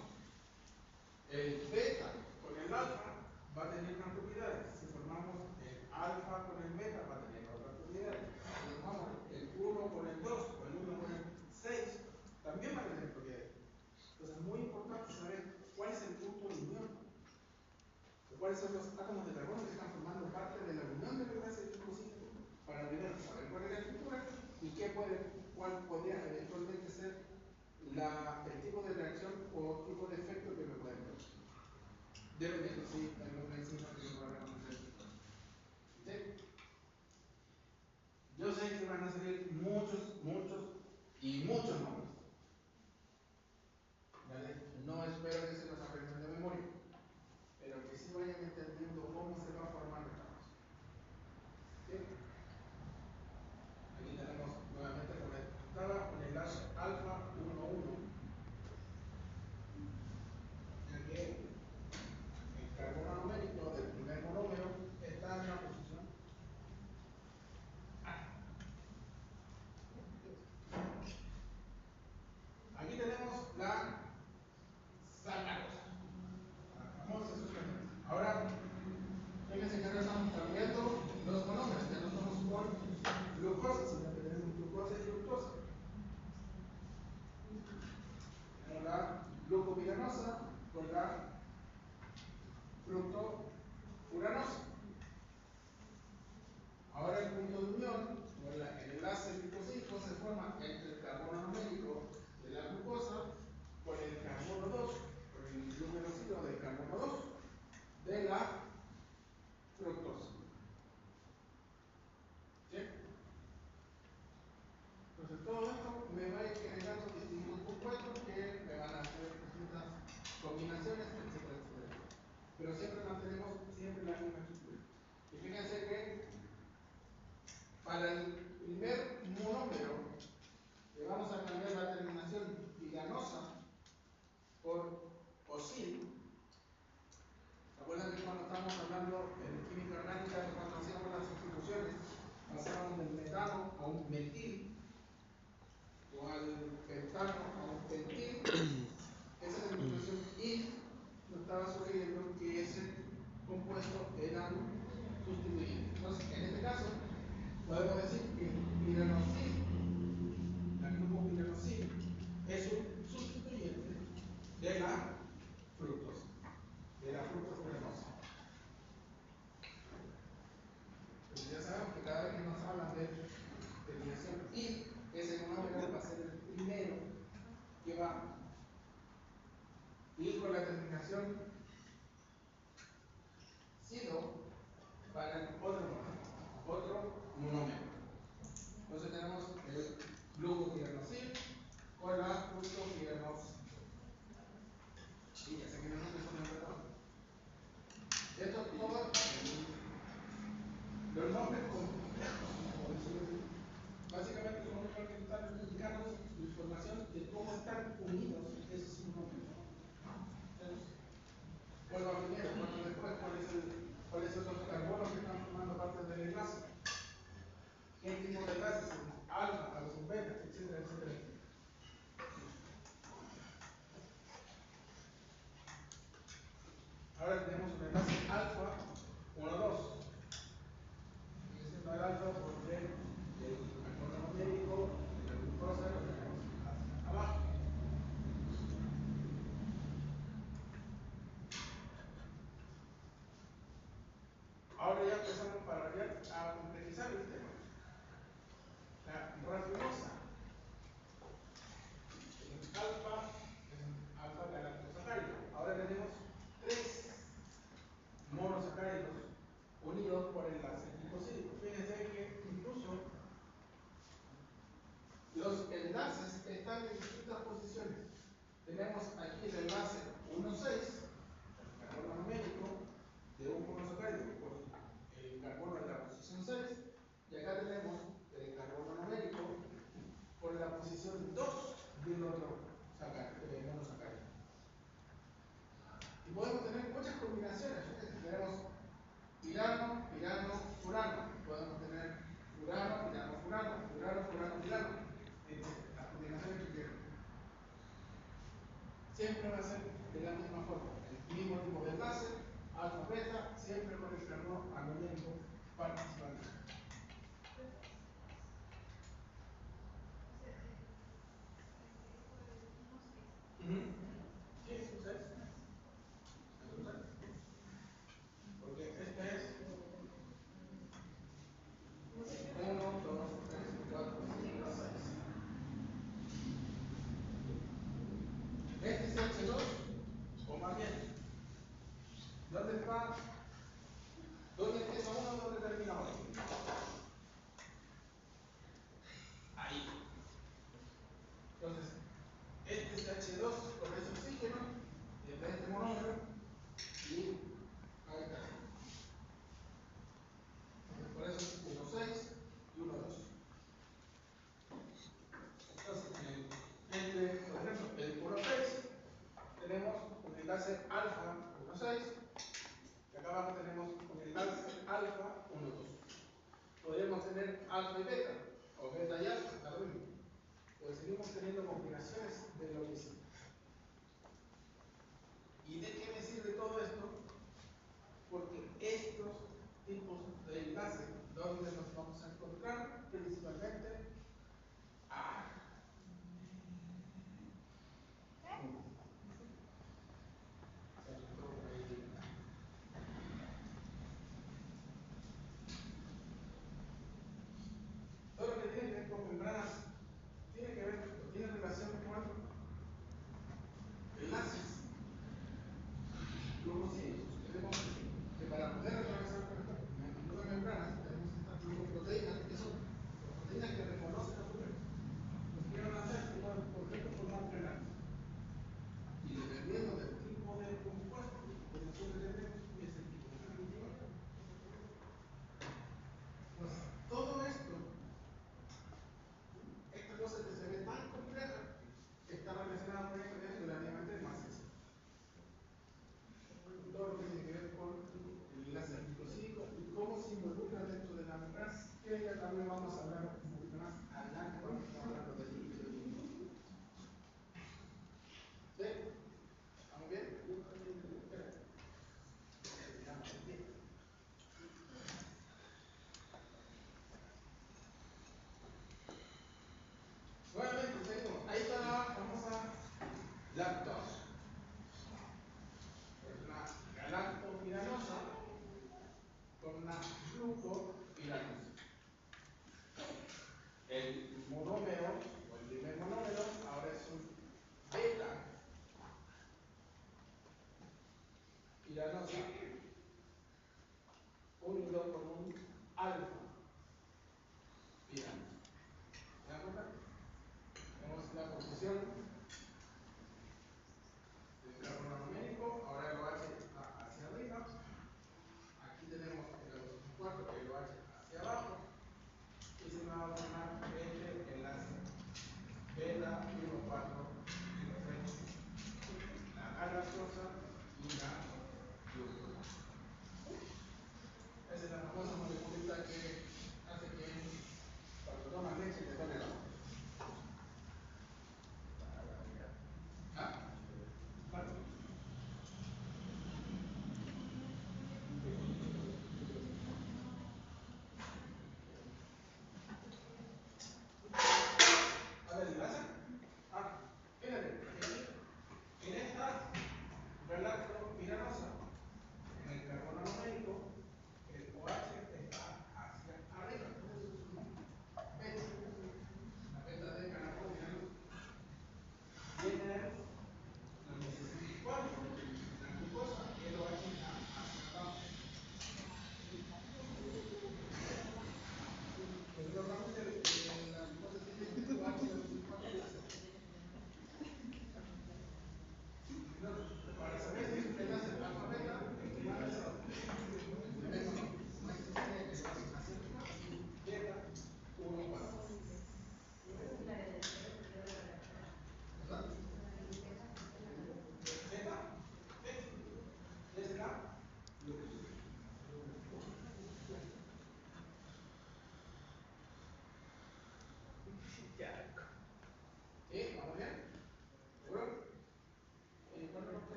el beta con el alfa, va a tener unas propiedades. Si formamos el alfa con el beta, va a tener otras propiedades. Si formamos el 1 con el 2 o el 1 con el 6, también va a tener propiedades. Entonces es muy importante saber cuál es el punto de unión, cuáles son los átomos de carbono que están formando parte de la unión del enlace glucosídeo, para primero saber cuál es la estructura y cuál podría eventualmente ser el tipo de reacción o tipo de efecto que me pueden producir. Dependiendo si hay una enzima que se va a reconocer. ¿Sí? Yo sé que van a salir muchos nombres. ¿Vale? No espero que se los aprendan de memoria, pero que sí vayan entendiendo cómo se va formando esta cosa. ¿Sí? Aquí tenemos nuevamente conectada un enlace alfa 1,1, ya que el carbono numérico del primer monómero está en la posición A. Aquí tenemos la sacarosa, la famosa sustancia. Ahora, fíjense que ahora estamos cambiando los monómeros, ya no estamos por glucosa, sino que tenemos glucosa y fructosa. Tenemos la glucopiranosa con la fructofuranosa. Ahora el punto de unión, o el enlace glucosídico, se forma entre el carbono numérico de la glucosa con el carbono 2, con el glucosilado del carbono 2 de la fructosa. ¿Sí? Entonces todo esto me va a ir generando distintos compuestos que me van a hacer distintas combinaciones, etcétera, etcétera. Pero siempre mantenemos la misma estructura. Y fíjense que para el primer monómero le vamos a cambiar la terminación piranosa por osil. ¿Se acuerdan que cuando estábamos hablando en química orgánica, cuando hacíamos las sustituciones, pasábamos del metano a un metil o al pentano a un pentil? Esa terminación y nos estaba sugiriendo que ese compuesto era sustituyente. Entonces, en este caso, podemos decir que piranosil, el grupo piranosil, es un sustituyente de la fructosa, de la fructofuranosa. Entonces ya sabemos que cada vez que nos hablan de terminación y, ese monómero va a ser el primero que va a ir con la terminación sido para el otro monómero. Entonces tenemos el glucopiranosil con la fructofuranosa. Sí, ya sé que no es un enredado. Esto todo, los nombres complejos, como decirlo así, básicamente son los que están indicando información de cómo están unidos esos cinco números. Los enlaces están en distintas posiciones. Tenemos aquí el enlace 1,6, carbono numérico de un monosacárido por el carbono en la posición 6, y acá tenemos el carbono numérico por la posición 2 del otro monosacárido. Y podemos tener muchas combinaciones. Tenemos pirano, pirano, furano. Podemos tener furano, pirano, furano, furano, furano, pirano. Las combinaciones que quieran. Siempre va a ser de la misma forma. El mismo tipo de enlace, alfa, beta, siempre con el carbono anomérico participante. Sí, es un 6. Es un 6. Porque este es 1, 2, 3, 4, 5, 6. Este es H2, o más bien, ¿dónde está? ¿Dónde empieza uno y dónde termina otro? Ahí. Entonces, este es H2 con ese oxígeno, y está este monómero, y ahí está. Entonces, por eso es 1,6 y 1,2. Entonces, entre, por ejemplo, el 1,6 tenemos un enlace alfa 1,6 y acá abajo tenemos un enlace alfa 1,2. Podríamos tener alfa y beta, o beta y alfa, está lo mismo. Pues seguimos teniendo combinaciones de lo mismo. ¿Y de qué me sirve todo esto? Porque estos tipos de enlaces, ¿dónde nos vamos a encontrar? Principalmente todo lo que tiene que ver con membranas tiene relación con enlaces. Luego sí, tenemos que para poder atravesar una membrana tenemos estas glucoproteínas, que son proteínas que reconocen azúcares. Lo que quieren hacer es, por ejemplo, formar enlaces. Y dependiendo del tipo de compuesto de azúcar que tenemos, es el tipo de cultivar. Pues todo esto, esta cosa que se ve tan compleja, está relacionada con esto que es relativamente más sencillo. Todo lo que tiene que ver con las glicosídicos y cómo se involucra dentro de la membrana, que ya también vamos a hablar un poquito más adelante cuando estamos hablando del líquido químico. ¿Sí? ¿Estamos bien? Nuevamente seguimos. Ahí está la famosa lactosa. Es una galactopiranosa con una glucopiranosa. El monómero, o el primer monómero, ahora es un beta piranosa unido con un alfa piranosa. ¿Se dan cuenta? Tenemos la posición del carbono numérico, ahora el OH está hacia arriba. Aquí tenemos el O4, el OH hacia abajo. Y se va a formar este enlace beta 1,4 entre la galactosa y la glucosa.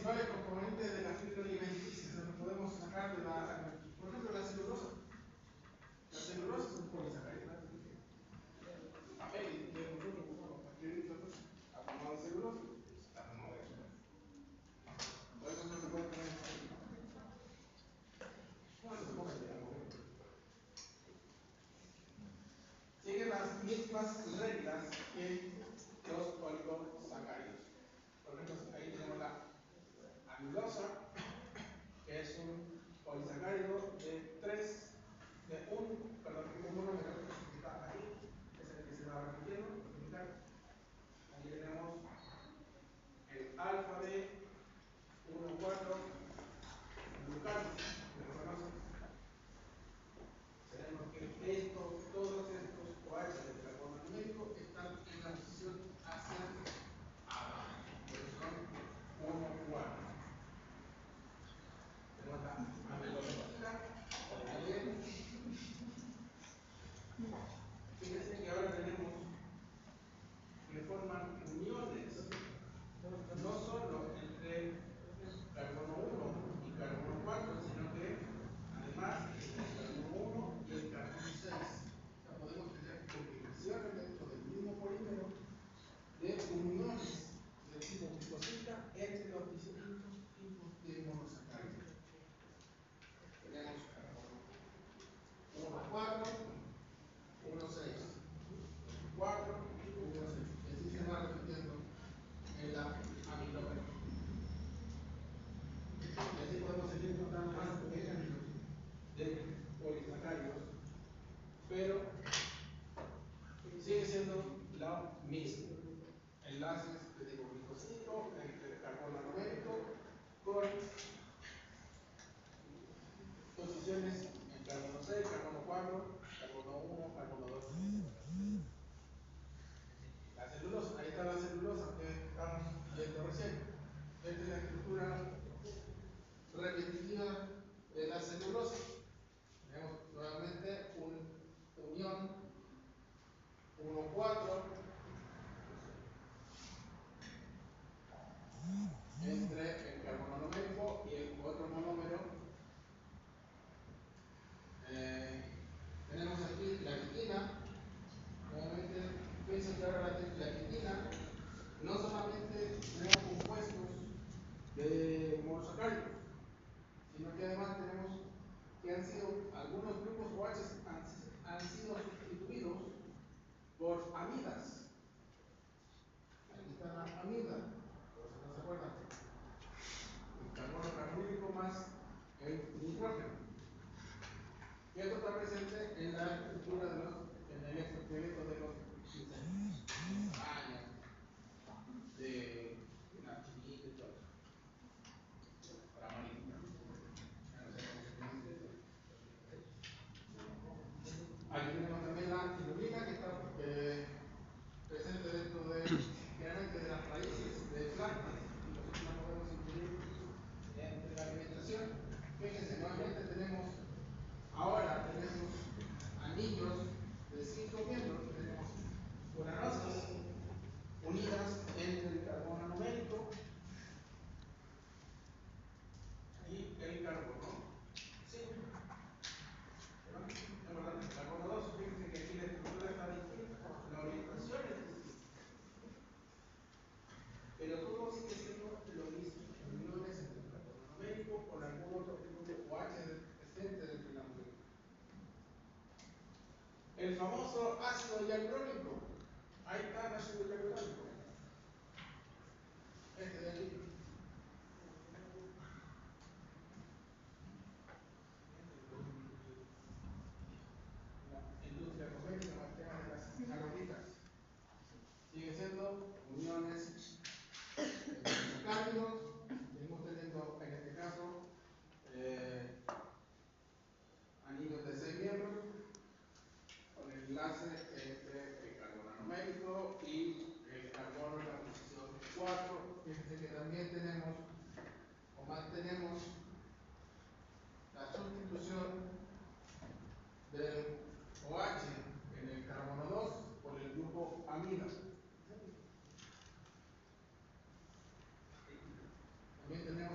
principales componentes de la fibra alimenticia, se los podemos sacar de la, por ejemplo, la celulosa. La celulosa es un polisacárido. Papel, que nosotros usamos para escribir, a formado de celulosa, está formado de eso. Por eso no se puede poner ahí. No, se puede poner. Siguen las mismas reglas que los oligosacáridos. Por ejemplo, ahí tenemos la amilosa, que es un polisacárido un número que está aquí, es el que se va repitiendo. Aquí tenemos el alfa de 1,4 glucano, tenemos que todos estos OH del carbono numérico están en la posición hacia abajo, pero son 1,4. Tenemos la amilopectina, también. Fíjense que ahora tenemos que forman uniones, no solo entre carbono 1 y carbono 4, sino que además entre el carbono 1 y el carbono 6. O sea, podemos tener combinaciones dentro del mismo polímero de uniones del tipo glucosita entre los distintos tipos de monosacáridos. Tenemos carbono 1,4, 1,6, 4, 1,6. Y así se va repitiendo en la amilopectina. Y así podemos seguir contando más ejemplos de polisacáridos, pero sigue siendo lo mismo. Enlaces de tipo glicosídeo entre carbono numérico con posiciones en carbono 6, carbono 4, carbono 1, carbono 2. La celulosa, ahí está la celulosa que estamos viendo recién. Esta es la estructura repetitiva de la celulosa. Tenemos nuevamente una unión 1,4 entre el carbono numérico y el otro monómero. Tenemos aquí la quitina. Nuevamente, piensen que ahora la quitina no solamente tenemos compuestos de monosacáridos, sino que además tenemos que algunos grupos OH han sido sustituidos por amidas. Aquí está la amida, por si no se acuerdan. El carbono carbonílico más el nitrógeno. Y esto está presente en la estructura en el exoesqueleto de los insectos, de arañas, de la chinita y todo eso. Para morir. Aquí tenemos también la inulina que está presente dentro generalmente de las raíces de plantas y nosotros la podemos incluir entre la alimentación. Fíjense, nuevamente ahora tenemos anillos de 5 miembros, tenemos uranosas unidas entre el carbono numérico y el carbono 5. El carbono 2, fíjense que aquí la estructura está distinta, la orientación es distinta. Pero todo sigue siendo lo mismo. Uniones entre el carbono numérico con algún otro grupo OH presente dentro de la molécula. El famoso ácido hialurónico. Ahí está el ácido hialurónico. Este de aquí. La industria cosmética, el tema de las calorías. Sigue siendo uniones cálidos. Seguimos teniendo en este caso anillos de 6 miembros con el enlace entre el carbono numérico y el carbono en la posición 4. Fíjense que también mantenemos la sustitución del OH en el carbono 2 por el grupo amida. También tenemos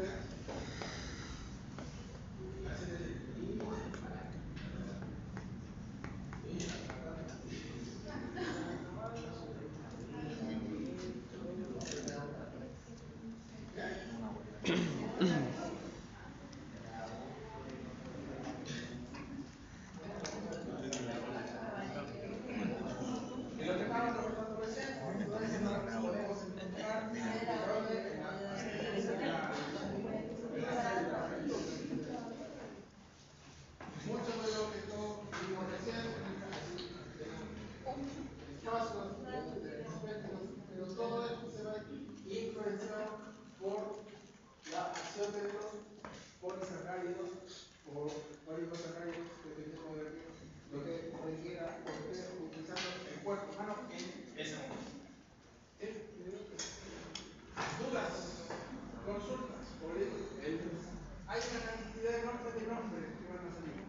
Y lo que estamos recordando recién, entonces podemos encontrar el doble en la célula. Mucho de lo que vimos recién, espacios, espectros, pero todo esto se va influenciado por la acción de los polisacáridos o oligosacáridos, dependiendo de lo que requiera o esté utilizando el cuerpo humano en ese momento. ¿Sí? Dudas, consultas, hay una cantidad enorme de nombres que van a salir.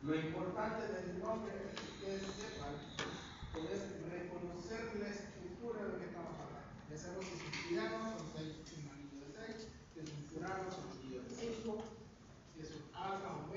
Lo importante del nombre es que ustedes sepan poder reconocer la estructura de lo que estamos hablando. Ya sabemos que es un triángulo, son 6, un anillo de 6, que es un plano, son un anillo de 5, que es un alfa, un